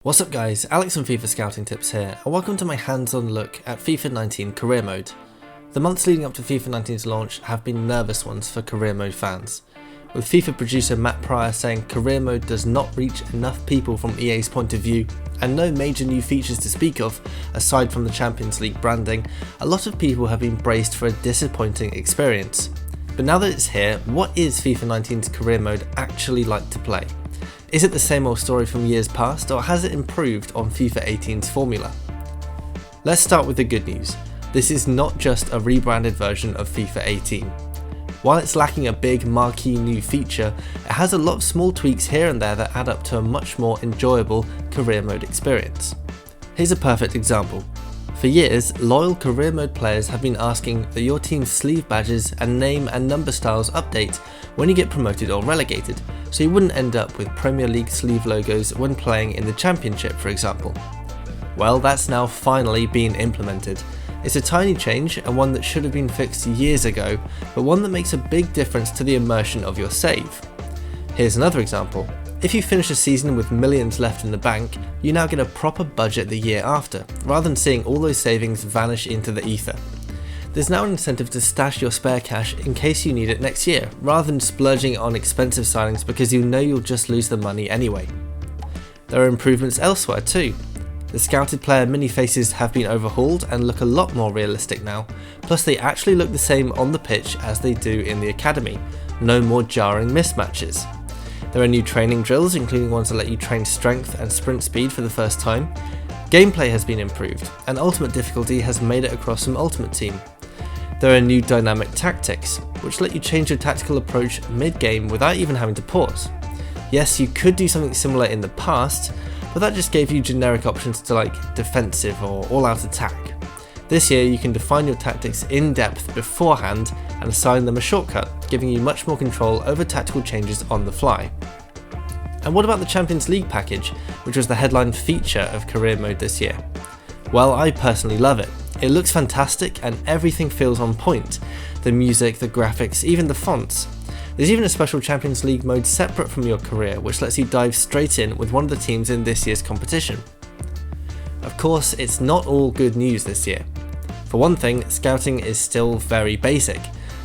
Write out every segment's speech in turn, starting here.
What's up guys, Alex from FIFA Scouting Tips here, and welcome to my hands-on look at FIFA 19 Career Mode. The months leading up to FIFA 19's launch have been nervous ones for Career Mode fans, with FIFA producer Matt Pryor saying Career Mode does not reach enough people from EA's point of view, and no major new features to speak of aside from the Champions League branding. A lot of people have been braced for a disappointing experience. But now that it's here, what is FIFA 19's Career Mode actually like to play? Is it the same old story from years past, or has it improved on FIFA 18's formula? Let's start with the good news. This is not just a rebranded version of FIFA 18. While it's lacking a big marquee new feature, it has a lot of small tweaks here and there that add up to a much more enjoyable Career Mode experience. Here's a perfect example. For years, loyal Career Mode players have been asking that your team's sleeve badges and name and number styles update when you get promoted or relegated, so you wouldn't end up with Premier League sleeve logos when playing in the Championship, for example. Well, that's now finally been implemented. It's a tiny change and one that should have been fixed years ago, but one that makes a big difference to the immersion of your save. Here's another example. If you finish a season with millions left in the bank, you now get a proper budget the year after, rather than seeing all those savings vanish into the ether. There's now an incentive to stash your spare cash in case you need it next year, rather than splurging on expensive signings because you know you'll just lose the money anyway. There are improvements elsewhere too. The scouted player mini faces have been overhauled and look a lot more realistic now, plus they actually look the same on the pitch as they do in the academy. No more jarring mismatches. There are new training drills, including ones that let you train strength and sprint speed for the first time. Gameplay has been improved, and Ultimate difficulty has made it across from Ultimate Team. There are new dynamic tactics, which let you change your tactical approach mid-game without even having to pause. Yes, you could do something similar in the past, but that just gave you generic options to like defensive or all-out attack. This year you can define your tactics in depth beforehand and assign them a shortcut, giving you much more control over tactical changes on the fly. And what about the Champions League package, which was the headline feature of Career Mode this year? Well, I personally love it. It looks fantastic and everything feels on point. The music, the graphics, even the fonts. There's even a special Champions League mode separate from your career, which lets you dive straight in with one of the teams in this year's competition. Of course, it's not all good news this year. For one thing, scouting is still very basic.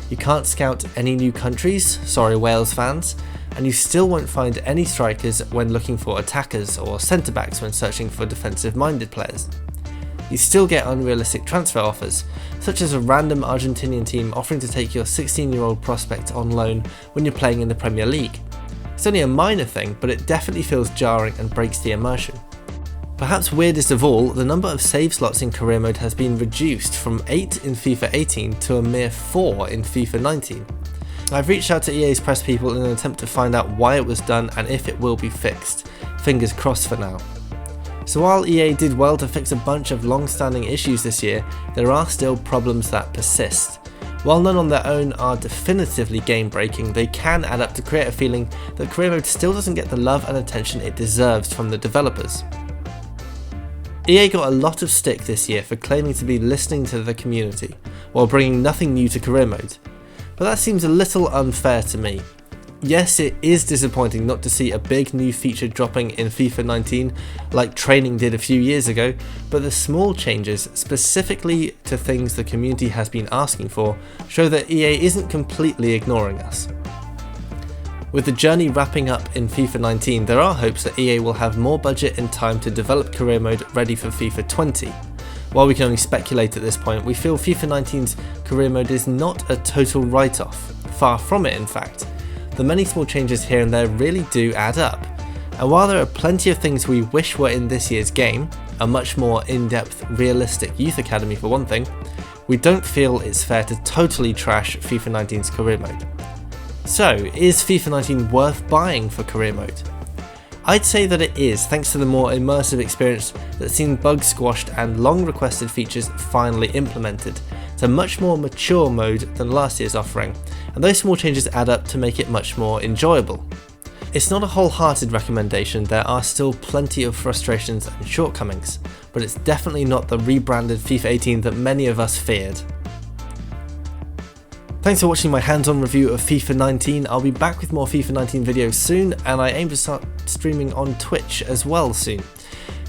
You can't scout any new countries, sorry Wales fans, and you still won't find any strikers when looking for attackers or centre-backs when searching for defensive-minded players. You still get unrealistic transfer offers, such as a random Argentinian team offering to take your 16-year-old prospect on loan when you're playing in the Premier League. It's only a minor thing, but it definitely feels jarring and breaks the immersion. Perhaps weirdest of all, the number of save slots in Career Mode has been reduced from 8 in FIFA 18 to a mere 4 in FIFA 19. I've reached out to EA's press people in an attempt to find out why it was done and if it will be fixed. Fingers crossed for now. So while EA did well to fix a bunch of long-standing issues this year, there are still problems that persist. While none on their own are definitively game-breaking, they can add up to create a feeling that Career Mode still doesn't get the love and attention it deserves from the developers. EA got a lot of stick this year for claiming to be listening to the community, while bringing nothing new to Career Mode. But that seems a little unfair to me. Yes, it is disappointing not to see a big new feature dropping in FIFA 19 like training did a few years ago, but the small changes, specifically to things the community has been asking for, show that EA isn't completely ignoring us. With the journey wrapping up in FIFA 19, there are hopes that EA will have more budget and time to develop Career Mode ready for FIFA 20. While we can only speculate at this point, we feel FIFA 19's Career Mode is not a total write-off, far from it in fact. The many small changes here and there really do add up, and while there are plenty of things we wish were in this year's game, a much more in-depth, realistic youth academy for one thing, we don't feel it's fair to totally trash FIFA 19's Career Mode. So, is FIFA 19 worth buying for Career Mode? I'd say that it is, thanks to the more immersive experience that's seen bugs squashed and long requested features finally implemented. It's a much more mature mode than last year's offering, and those small changes add up to make it much more enjoyable. It's not a wholehearted recommendation, there are still plenty of frustrations and shortcomings, but it's definitely not the rebranded FIFA 18 that many of us feared. Thanks for watching my hands-on review of FIFA 19. I'll be back with more FIFA 19 videos soon, and I aim to start streaming on Twitch as well soon.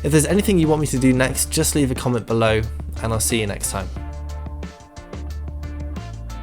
If there's anything you want me to do next, just leave a comment below, and I'll see you next time.